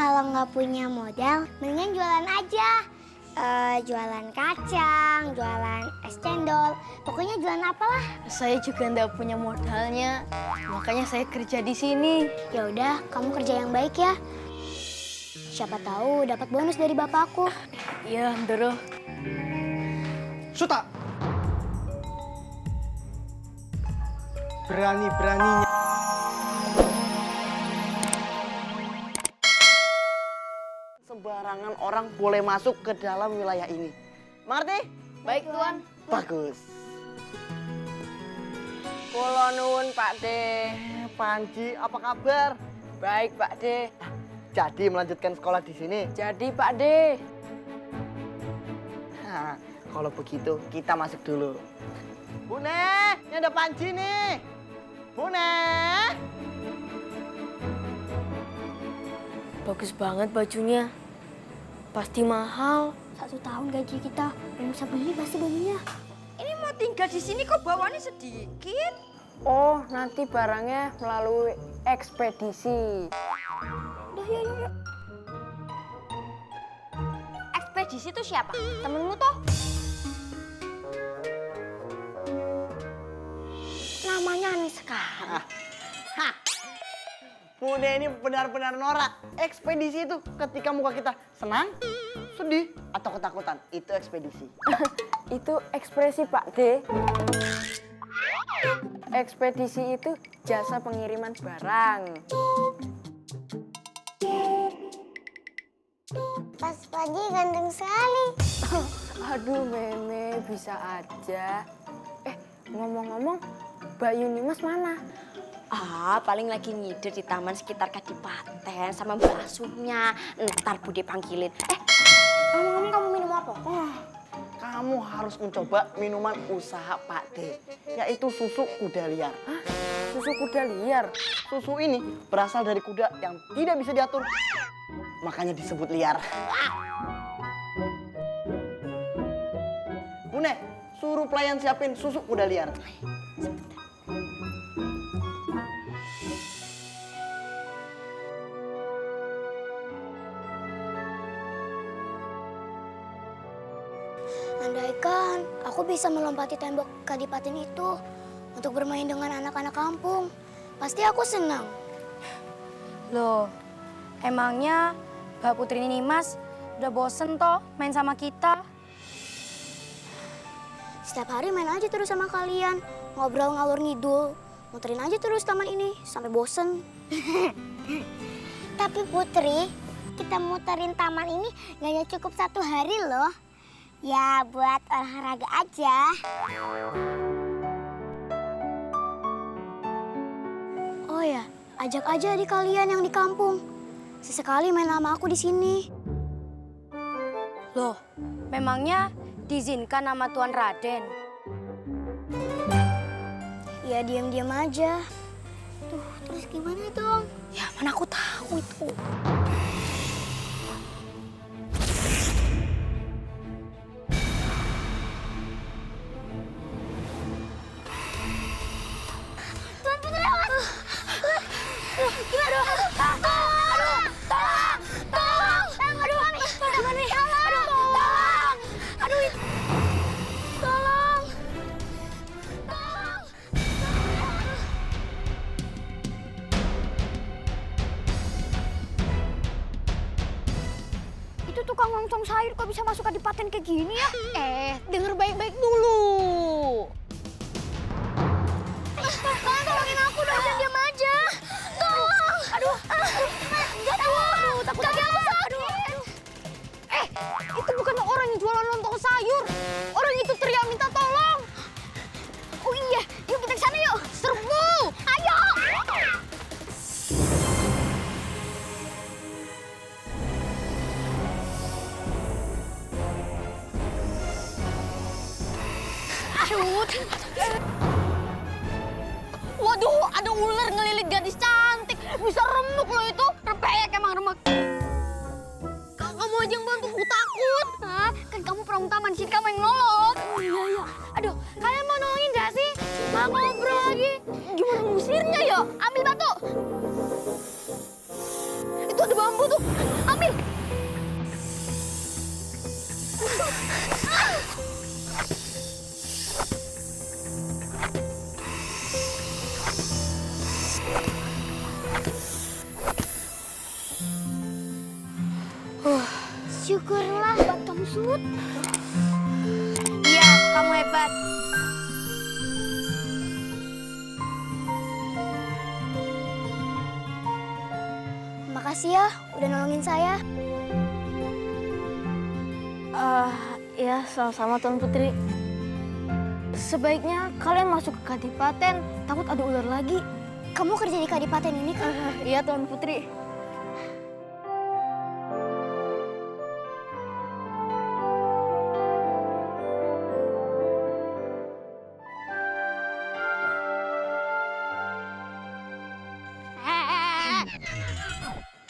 Kalau nggak punya modal, mendingan jualan aja. Jualan kacang, jualan es cendol, pokoknya jualan apalah. Saya juga nggak punya modalnya, makanya saya kerja di sini. Ya udah, kamu kerja yang baik ya. Siapa tahu dapat bonus dari bapakku. Iya, Ndoro. Suta! Berani-beraninya sembarangan orang boleh masuk ke dalam wilayah ini. Mengerti? Baik, Tuan. Bagus. Kula nuwun, Pak De. Panji, apa kabar? Baik, Pak De. Jadi melanjutkan sekolah di sini. Jadi, Pak De. Nah, kalau begitu kita masuk dulu. Bune, ini ada Panji nih. Bune. Bagus banget bajunya. Pasti mahal. 1 tahun gaji kita, belum bisa beli pasti bajunya. Ini mau tinggal di sini kok bawaannya sedikit? Oh, nanti barangnya melalui ekspedisi. Udah yuk. Ekspedisi itu siapa? Temenmu toh? Namanya aneh sekali. Bune ini benar-benar norak. Ekspedisi itu ketika muka kita senang, sedih, atau ketakutan. Itu ekspedisi. Itu ekspresi, Pak De. Ekspedisi itu jasa pengiriman barang. Pas Panji ganteng sekali. Aduh, Meme, bisa aja. Ngomong-ngomong, Mbak Yunimas mana? Paling lagi ngider di taman sekitar Kadipaten sama mbak asuhnya. Ntar Bude panggilin. Ngomong-ngomong kamu minum apa? Kamu harus mencoba minuman usaha Pak D, yaitu susu kuda liar. Susu kuda liar. Susu ini berasal dari kuda yang tidak bisa diatur, makanya disebut liar. Bune, suruh pelayan siapin susu kuda liar. Andaikan aku bisa melompati tembok Kadipaten itu untuk bermain dengan anak-anak kampung, pasti aku senang. Loh, emangnya Mbak Putri Nimas udah bosen toh main sama kita? Setiap hari main aja terus sama kalian, ngobrol ngalur ngidul, muterin aja terus taman ini sampai bosen. Tapi Putri, kita muterin taman ini nggak cukup 1 hari loh. Ya buat olahraga aja. Oh ya, ajak aja adik kalian yang di kampung. Sesekali main sama aku di sini. Loh, memangnya diizinkan sama Tuan Raden? Ya diam-diam aja. Tuh, terus gimana dong? Ya mana aku tahu itu. Tuan Putri lewat. Gimana dong? Tolong! Aduh, Mami. Mami. Aduh, tolong! Aduh, tolong! Tolong! Itu tukang lontong sayur kok bisa masuk Kadipaten kayak gini ya? Denger baik-baik dulu. Tolongin aku dong, jangan diam aja. Tolong. Aduh. Takut. Kaki aku sakit. Itu bukan orang yang jualan lontong sayur. Orang itu teriak minta tolong. Oh iya, yuk kita ke sana yuk. Serbu. Ayo. Waduh, ada ular ngelilit gadis cantik. Bisa remuk loh itu. Repeyek emang remek. Kamu aja yang bantu, aku takut. Hah? Kan kamu pramuka di sini, kamu yang nolong. Oh iya. Aduh, kalian mau nolongin gak sih? Mau ngobrol lagi. Gimana ngusirnya ya? Ambil batu. Itu ada bambu tuh. Sut. Iya, kamu hebat. Makasih ya udah nolongin saya. Ya, sama-sama Tuan Putri. Sebaiknya kalian masuk ke kadipaten, takut ada ular lagi. Kamu kerja di kadipaten ini kan? Iya, Tuan Putri.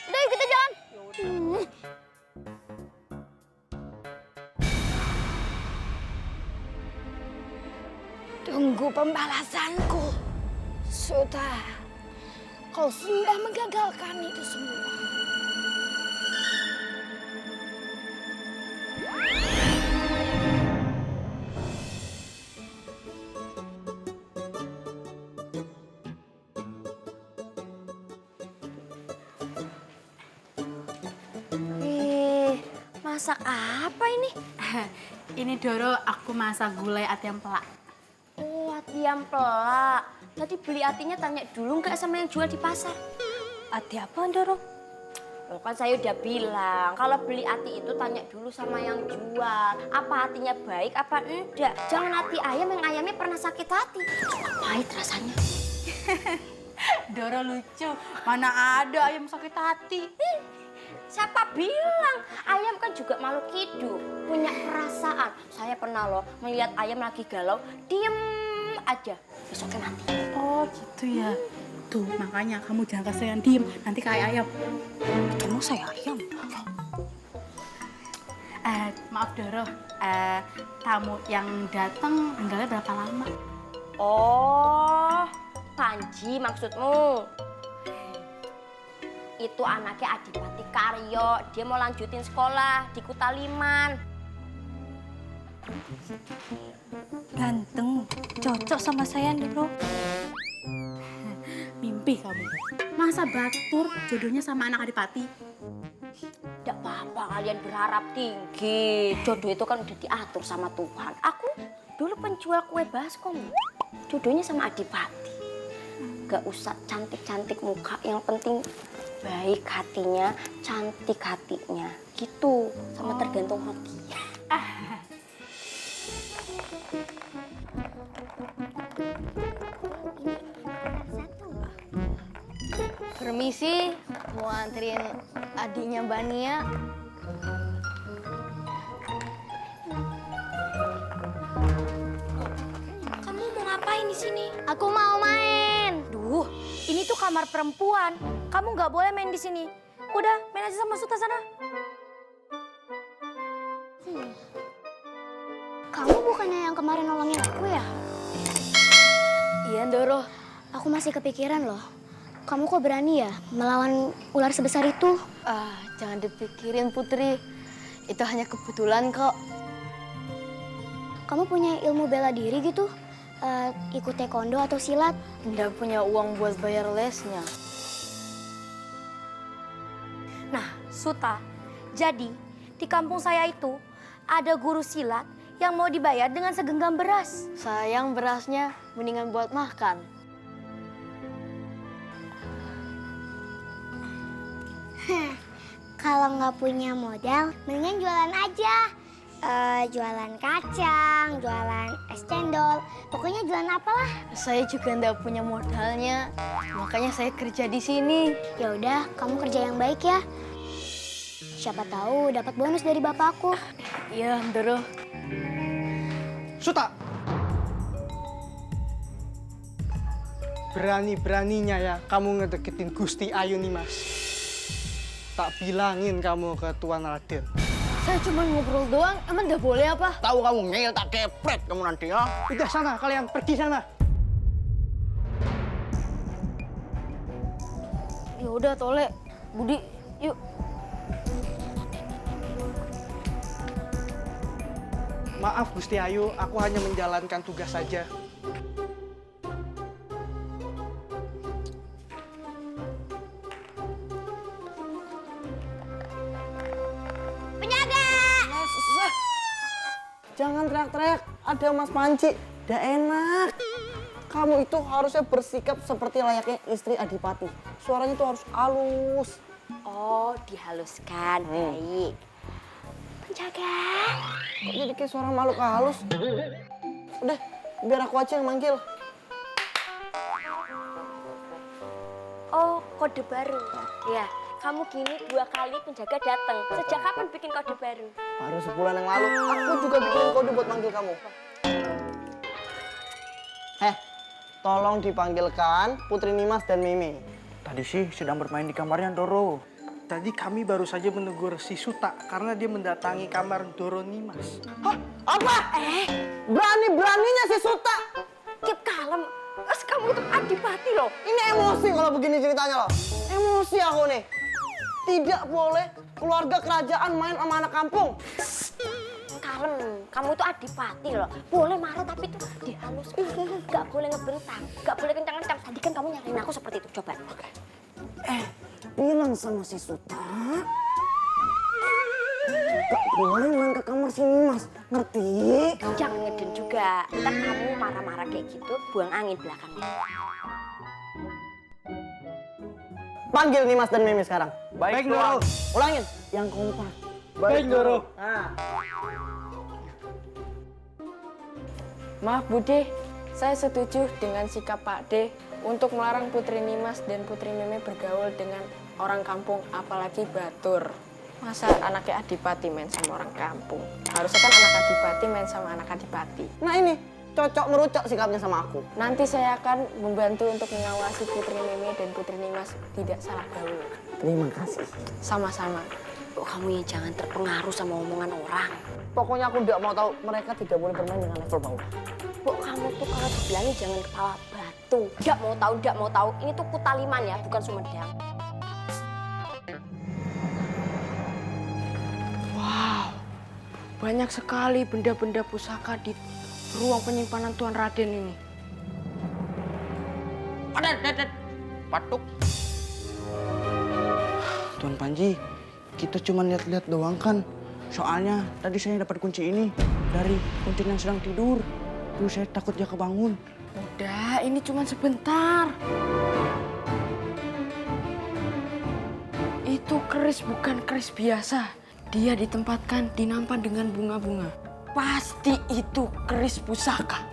Udah, kita jalan. Tunggu pembalasanku. Sudah. Kau sudah menggagalkan itu semua. Masak apa ini? Ini Doro, aku masak gulai ati ampela. Oh, ati ampela. Tadi beli atinya tanya dulu nggak sama yang jual di pasar? Ati apa, Doro? Loh, kan saya udah bilang, kalau beli ati itu tanya dulu sama yang jual. Apa hatinya baik, apa enggak. Jangan hati ayam yang ayamnya pernah sakit hati. Pahit rasanya. Doro lucu, mana ada ayam sakit hati. Siapa bilang? Ayam kan juga makhluk hidup, punya perasaan. Saya pernah loh melihat ayam lagi galau, diem aja, besoknya mati. Oh gitu ya. Tuh makanya kamu jangan keseringan diem, nanti kayak ayam. Emang saya ayam? Maaf Doro, tamu yang datang tinggalnya berapa lama? Oh, Panji maksudmu? Itu anaknya Adipati Karyo, dia mau lanjutin sekolah di Kutaliman. Ganteng, cocok sama saya Doro. Mimpi kamu. Masa Batur jodohnya sama anak Adipati? Tidak apa-apa kalian berharap tinggi. Jodoh itu kan udah diatur sama Tuhan. Aku dulu penjual kue baskom. Jodohnya sama Adipati. Gak usah cantik-cantik muka, yang penting baik hatinya, cantik hatinya. Gitu, sama tergantung hoki. Permisi, mau anterin adiknya Mbak Nia. Kamu mau ngapain di sini? Aku mau main. Duh, ini tuh kamar perempuan. Kamu nggak boleh main di sini. Udah, main aja sama Suta sana. Kamu bukannya yang kemarin nolongin aku ya? Iya, Doro. Aku masih kepikiran loh. Kamu kok berani ya melawan ular sebesar itu? Jangan dipikirin, Putri. Itu hanya kebetulan kok. Kamu punya ilmu bela diri gitu? Ikut taekwondo atau silat? Nggak punya uang buat bayar lesnya. Nah, Suta, jadi di kampung saya itu ada guru silat yang mau dibayar dengan segenggam beras. Sayang berasnya, mendingan buat makan. Kalau nggak punya modal, mendingan jualan aja. Jualan kacang, jualan es cendol, pokoknya jualan apalah. Saya juga nggak punya modalnya, makanya saya kerja di sini. Ya udah, kamu kerja yang baik ya. Siapa tahu dapat bonus dari bapakku. Iya, Doro. Suta! Berani-beraninya ya kamu ngedeketin Gusti Ayu nih, Mas. Tak bilangin kamu ke Tuan Raden. Saya cuma ngobrol doang, emang nggak boleh apa? Tahu kamu ngeyel tak kepret kamu nanti ya. Udah sana, kalian pergi sana. Ya udah, Tole. Budi, yuk. Maaf Gusti Ayu, aku hanya menjalankan tugas saja. Penjaga! Jangan teriak-teriak, ada Mas Panji. Udah enak. Kamu itu harusnya bersikap seperti layaknya istri Adipati. Suaranya tuh harus halus. Oh, dihaluskan. Baik. Penjaga. Kok jadi kayak suara makhluk halus? Udah, biar aku aja yang manggil. Oh, kode baru. Ya, kamu gini 2 kali penjaga datang. Sejak kapan bikin kode baru? Baru sebulan yang lalu, aku juga bikin kode buat manggil kamu. Tolong dipanggilkan Putri Nimas dan Mimi. Tadi sih sedang bermain di kamarnya Doro. Tadi kami baru saja menegur si Suta karena dia mendatangi kamar Doro Nimas. Hah? Apa? Berani-beraninya si Suta. Keep kalem. Terus kamu itu Adipati loh. Ini emosi kalau begini ceritanya loh. Emosi aku nih. Tidak boleh keluarga kerajaan main sama anak kampung. Kalem. Kamu itu Adipati loh. Boleh marah tapi itu dihalus. Gak boleh ngebentak. Gak boleh kencang-kencang. Tadi kan kamu nyariin aku seperti itu. Coba. Bilang sama si Suta. Gak boleh main ke kamar sini Mas. Ngerti? Jangan ngeden juga. Ntar kamu marah-marah kayak gitu, buang angin belakangnya. Panggil Nimas dan Mimi sekarang. Baik, Doro. Ulangin. Yang kompak. Baik, Doro. Maaf Bude, saya setuju dengan sikap Pak D untuk melarang Putri Nimas dan Putri Meme bergaul dengan orang kampung, apalagi Batur. Masa anaknya Adipati main sama orang kampung? Harusnya kan anak Adipati main sama anak Adipati. Nah ini, cocok merucok sikapnya sama aku. Nanti saya akan membantu untuk mengawasi Putri Meme dan Putri Nimas tidak salah gaul. Terima kasih. Sama-sama. Oh, kamu yang jangan terpengaruh sama omongan orang. Pokoknya aku tidak mau tahu mereka tidak boleh bermain dengan level bawah. Pok, kamu tuh kalau dibilangin jangan kepala batu. Nggak mau tahu. Ini tuh Kutaliman ya, bukan Sumedang. Banyak sekali benda-benda pusaka di ruang penyimpanan Tuan Raden ini. Patuk. Tuan Panji, kita cuma lihat-lihat doang kan. Soalnya tadi saya dapat kunci ini dari kunci yang sedang tidur. Terus saya takut dia kebangun. Udah, ini cuma sebentar. Itu keris bukan keris biasa. Dia ditempatkan di nampan dengan bunga-bunga. Pasti itu keris pusaka.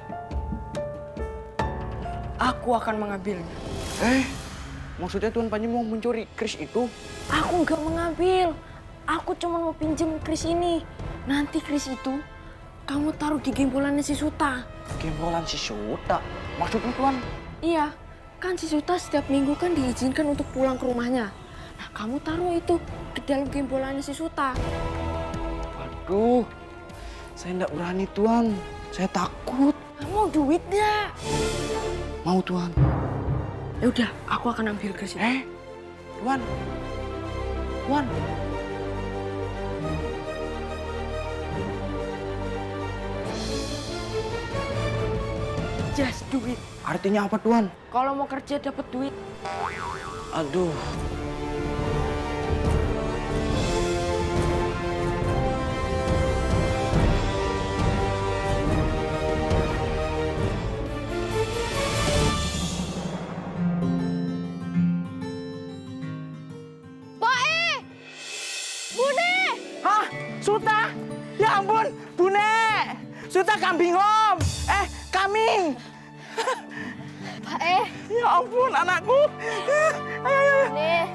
Aku akan mengambilnya. Maksudnya Tuan Panji mau mencuri keris itu? Aku nggak mengambil. Aku cuma mau pinjem keris ini. Nanti keris itu kamu taruh di gembolannya si Suta. Gembolan si Suta? Maksudnya Tuan? Iya, kan si Suta setiap minggu kan diizinkan untuk pulang ke rumahnya. Nah, kamu taruh itu ke dalam gembolannya si Suta. Waduh, saya nggak berani Tuan. Saya takut. Mau duit nggak? Mau Tuan. Ya udah, aku akan ambil keris itu. Tuan. Tuan. Just duit. Artinya apa Tuan? Kalau mau kerja dapat duit. Aduh. Hah? Suta? Ya ampun, Bune! Suta kambing om! Kambing! Pak Ya ampun, anakku! Ayo. Nih,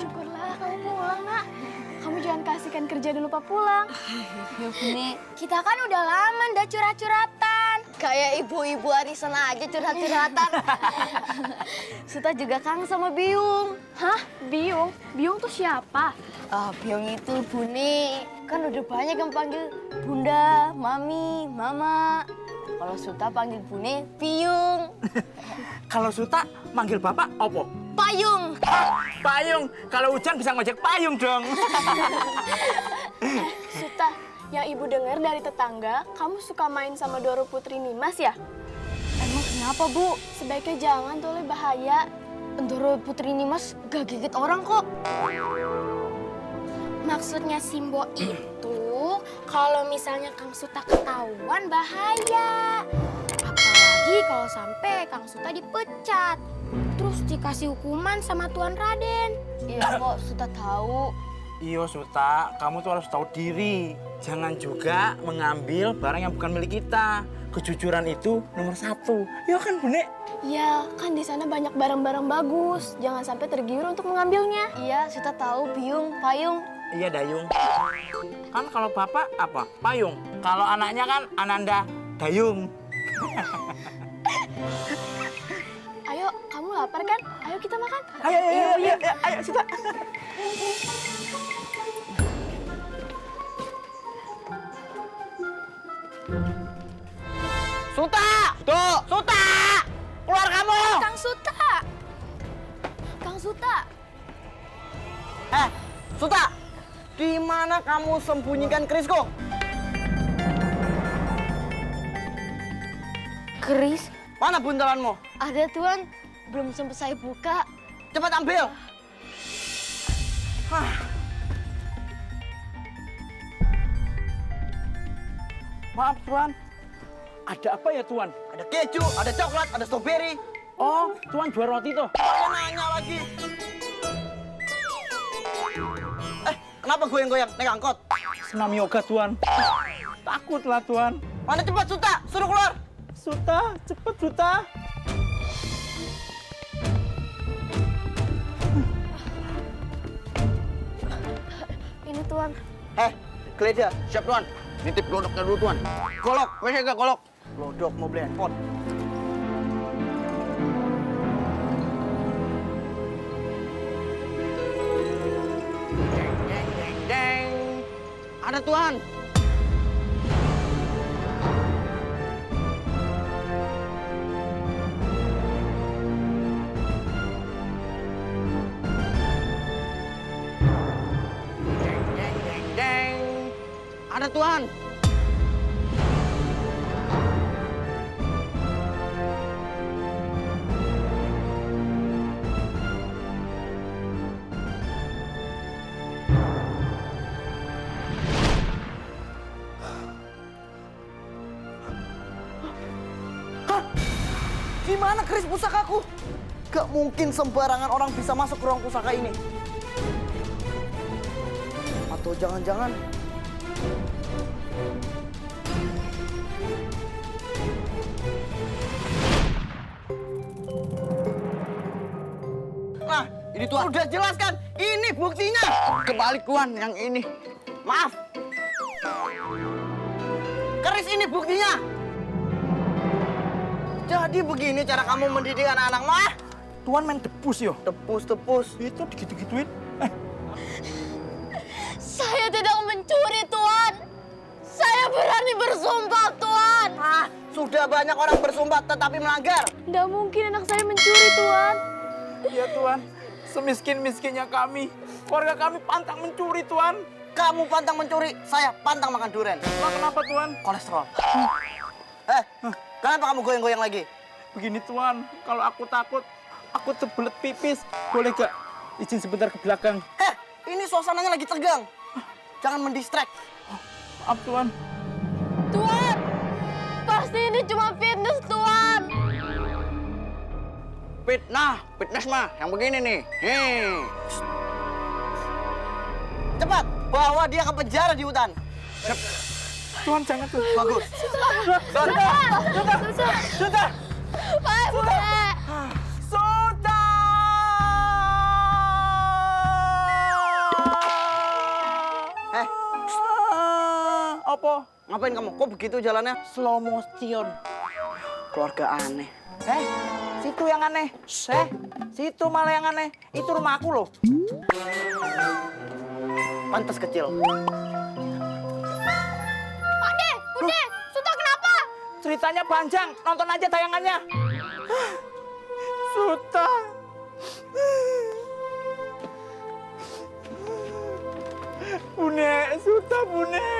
syukurlah kamu pulang, Nak. Kamu jangan kasihkan kerja dulu, Pak, pulang. Ya Bune, Kita kan udah lama ndak curhat-curhatan. kayak ibu-ibu arisan aja curhat-curhatan. Suta juga kangen sama Biung. Hah? Biung? Biung tuh siapa? Biung itu Bune. Kan udah banyak yang panggil Bunda, Mami, Mama. Kalau Suta panggil Bune, Biung. Kalau Suta manggil bapak, opo? Payung. Payung. Kalau hujan bisa ngojek payung dong. Suta, yang ibu dengar dari tetangga, kamu suka main sama Doro Putri Nimas ya? Emang kenapa, Bu? Sebaiknya jangan, tuh bahaya. Doro Putri Nimas gak gigit orang kok. Maksudnya Simbo itu Kalau misalnya Kang Suta ketahuan bahaya. Apalagi kalau sampai Kang Suta dipecat. Terus dikasih hukuman sama Tuan Raden. Iya kok Suta tahu. Iya Suta, kamu tuh harus tahu diri. Jangan juga mengambil barang yang bukan milik kita. Kejujuran itu nomor 1. Ya kan Bune? Ya, kan di sana banyak barang-barang bagus. Jangan sampai tergiur untuk mengambilnya. Iya, Suta tahu biung, payung. Iya Dayung. Kan kalau bapak apa? Payung. Kalau anaknya kan Ananda Dayung. Ayo, kamu lapar kan? Ayo kita makan. Ayo Suta. Suta! Tuh, Suta! Keluar kamu! Kang Suta! Kang Suta! Suta, di mana kamu sembunyikan kerisku? Keris? Mana buntelanmu? Ada Tuan, belum sempat saya buka. Cepat ambil. Maaf Tuan. Ada apa ya Tuan? Ada keju, ada coklat, ada stroberi. Oh, Tuan jual roti tuh. Saya nanya lagi. Kenapa goyang-goyang naik angkot? Senam yoga Tuan. Takutlah Tuan. Mana cepat Suta, suruh keluar. Suta, cepet Suta. Ini Tuan. Geledah, siap Tuan. Nitip glodoknya dulu Tuan. Golok, wes gak golok. Glodok mau beli handphone. Deng. Ada Tuan. Deng. Ada Tuan. Gimana keris pusakaku? Gak mungkin sembarangan orang bisa masuk ke ruang pusaka ini. Atau jangan-jangan... Nah, ini Tuan. Udah jelas kan? Ini buktinya. Kebalik Tuan, yang ini. Maaf. Keris ini buktinya. Jadi begini cara kamu mendidik anak-anak mah? Tuan main debus yo. Tepus. Itu digitu-gituin. Saya tidak mencuri, Tuan. Saya berani bersumpah, Tuan. Sudah banyak orang bersumpah tetapi melanggar. Tidak mungkin anak saya mencuri, Tuan. Iya Tuan, semiskin-miskinnya kami. Keluarga kami pantang mencuri Tuan. Kamu pantang mencuri, saya pantang makan durian. Lah kenapa Tuan? Kolesterol. Kenapa kamu goyang-goyang lagi? Begini Tuan, kalau aku takut, aku terbelet pipis. Boleh gak izin sebentar ke belakang? Ini suasananya lagi tegang. Jangan mendistract. Maaf Tuan. Tuan, pasti ini cuma fitness, Tuan. Fitness mah yang begini nih. Cepat, bawa dia ke penjara di hutan. Tuan jangan tuh. Bagus. Sudah. Apa? Ngapain kamu? Kok begitu jalannya? Slow motion. Keluarga aneh. Situ yang aneh. Situ malah yang aneh. Itu rumah aku loh. Pantas kecil. Pak Bude, Suta kenapa? Ceritanya panjang. Nonton aja tayangannya. Suta. Bune, Suta Bune.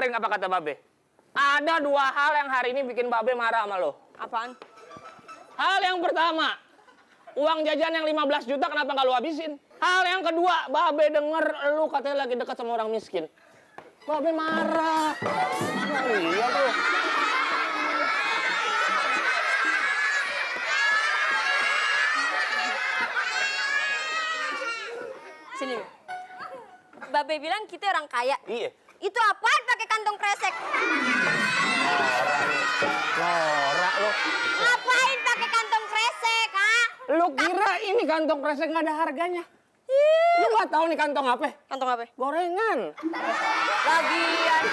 dengerin apa kata Babe. Ada 2 hal yang hari ini bikin Babe marah sama lo. Apaan? Hal yang pertama, uang jajan yang 15 juta kenapa nggak lo habisin? Hal yang kedua, Babe denger lu katanya lagi dekat sama orang miskin. Babe marah. Oh, iya tuh. Sini. Babe bilang kita orang kaya. Iya. Itu apaan pakai kantong kresek? Norak lo. Ngapain pakai kantong kresek, ha? Lu kira ini kantong kresek nggak ada harganya? Lu nggak tahu nih kantong apa? Kantong apa? Gorengan. Lagian.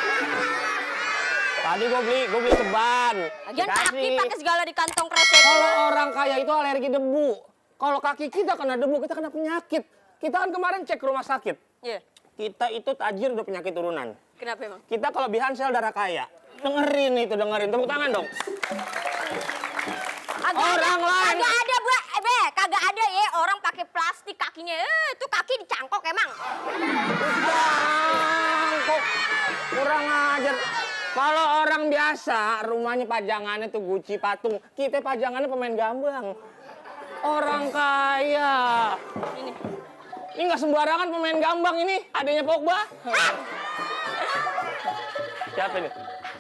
Tadi gue beli ceban. Lagian kaki Dikasih. pakai segala di kantong kresek. Kalau orang kaya itu alergi debu. Kalau kaki kita kena debu, kita kena penyakit. Kita kan kemarin cek ke rumah sakit. Iya. Kita itu tajir udah penyakit turunan. Kenapa emang? Kita kelebihan sel darah kaya. Dengerin itu, dengerin. Tepuk tangan dong. Orang lain. Kagak ada, kagak ada ya orang pakai plastik kakinya. Itu kaki dicangkok emang. Kok kurang ajar. Kalau orang biasa, rumahnya pajangannya tuh Gucci patung. Kita pajangannya pemain gambang. Orang kaya. Ini nggak sembarangan pemain gambang ini. Adanya Pogba. Siapa ini?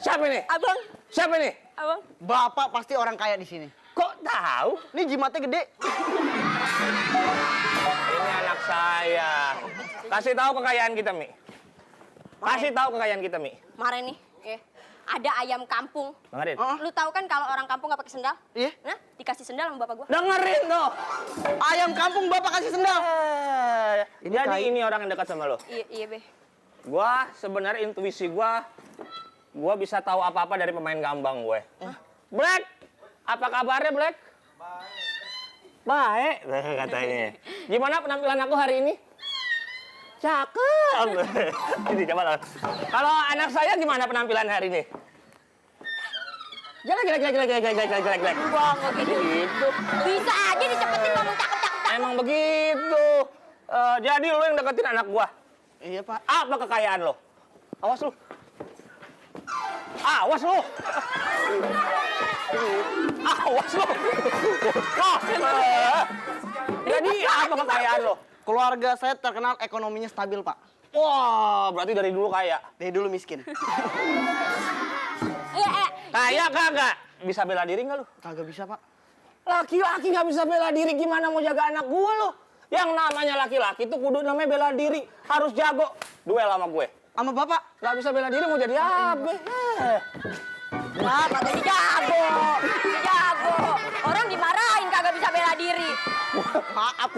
Siapa ini? Abang. Siapa ini? Abang. Bapak pasti orang kaya di sini. Kok tahu? Ini jimatnya gede. Ini anak saya. Kasih tahu kekayaan kita, Mi. Kasih tahu kekayaan kita, Mi. Kemarin nih, ada ayam kampung. Dengerin. Lu tahu kan kalau orang kampung nggak pakai sendal? Iya. Nah, dikasih sendal sama bapak gua. Dengerin tuh. Ayam kampung bapak kasih sendal. Jadi ini orang yang dekat sama lo. Iya, Be. Gua sebenarnya intuisi gua bisa tahu apa-apa dari pemain gambang gue. Black, apa kabarnya Black? Baik. Baik katanya. Gimana penampilan aku hari ini? Cakep. Ini coba lah. Kalau anak saya gimana penampilan hari ini? Jelek. Wah, nggak gitu. Begitu. Bisa aja dicepetin ngomong cakep. Emang begitu. Jadi lu yang deketin anak gua. Iya, Pak. Apa kekayaan lo? Awas lu. Awas lu. Awas lu. Jadi apa kekayaan lo? Keluarga saya terkenal ekonominya stabil, Pak. Wah, berarti dari dulu kaya. Dari dulu miskin. Kaya kagak? Bisa bela diri nggak lu? Kagak bisa, Pak. Laki-laki nggak bisa bela diri, gimana mau jaga anak gua lo? Yang namanya laki-laki tuh kudu namanya bela diri. Harus jago. Duel sama gue. Sama Bapak? Nggak bisa bela diri mau jadi apa? Wah, katanya jago. Jago. Orang dimarahin kagak bisa bela diri. Maaf,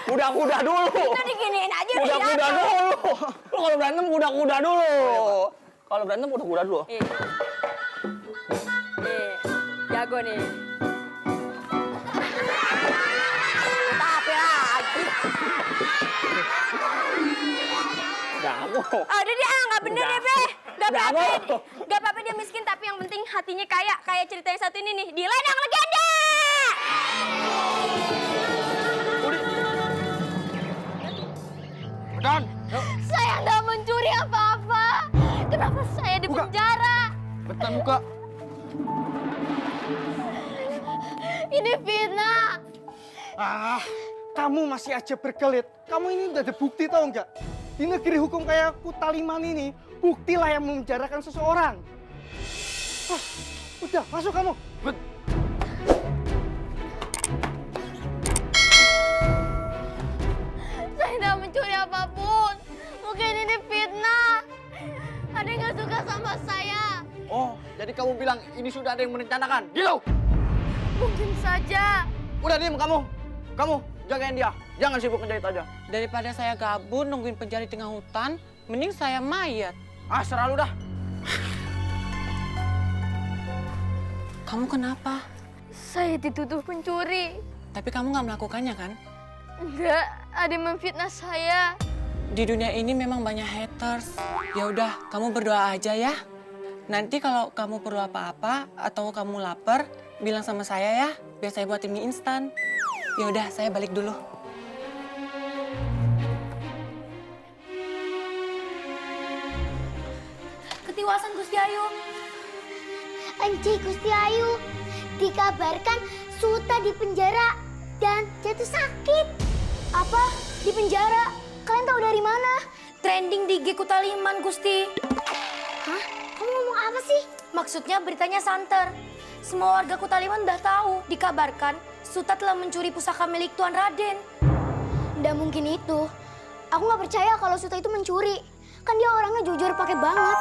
kuda-kuda dulu. Kita diginiin aja udah Kuda-kuda jago. dulu. Lu kalau berantem kuda-kuda dulu. Kalau berantem kuda-kuda dulu. Nih, jago nih. Tapi lagi. Jago. Ada dia, nggak bener deh, Be. Gak Jago. apa-apa. Gak apa-apa dia miskin, tapi yang penting hatinya kaya. Kayak cerita yang satu ini nih, di ladang legenda. Dan, Saya nggak mencuri apa-apa. Kenapa saya di penjara? betul buka. Ini fitnah. Ah, kamu masih aja berkelit. Kamu ini udah ada bukti tau nggak? Di negeri hukum kayak Kutaliman ini, buktilah yang memenjarakan seseorang. Ah, udah, masuk kamu. Saya nggak mencuri apapun. Mungkin ini fitnah. Ada yang nggak suka sama saya. Oh, jadi kamu bilang ini sudah ada yang merencanakan? Gitu. Mungkin saja. Udah diem kamu. Kamu jagain dia. Jangan sibuk ngejahit aja. Daripada saya gabut nungguin penjara di tengah hutan, mending saya mayat. Ah, serah lu dah. Kamu kenapa? Saya dituduh pencuri. Tapi kamu nggak melakukannya kan? Enggak, ada yang memfitnah saya. Di dunia ini memang banyak haters. Ya udah, kamu berdoa aja ya. Nanti kalau kamu perlu apa-apa atau kamu lapar, bilang sama saya ya, biar saya buatin mie instan. Ya udah, saya balik dulu. Ketiwasan Gusti Ayu? Enci Gusti Ayu, dikabarkan Suta di penjara dan jatuh sakit. Apa? Di penjara? Kalian tahu dari mana? Trending di IG Kutaliman, Gusti. Hah? Kamu ngomong apa sih? Maksudnya beritanya santer. Semua warga Kutaliman udah tahu. Dikabarkan Suta telah mencuri pusaka milik Tuan Raden. Nggak mungkin itu. Aku nggak percaya kalau Suta itu mencuri. Kan dia orangnya jujur pakai banget.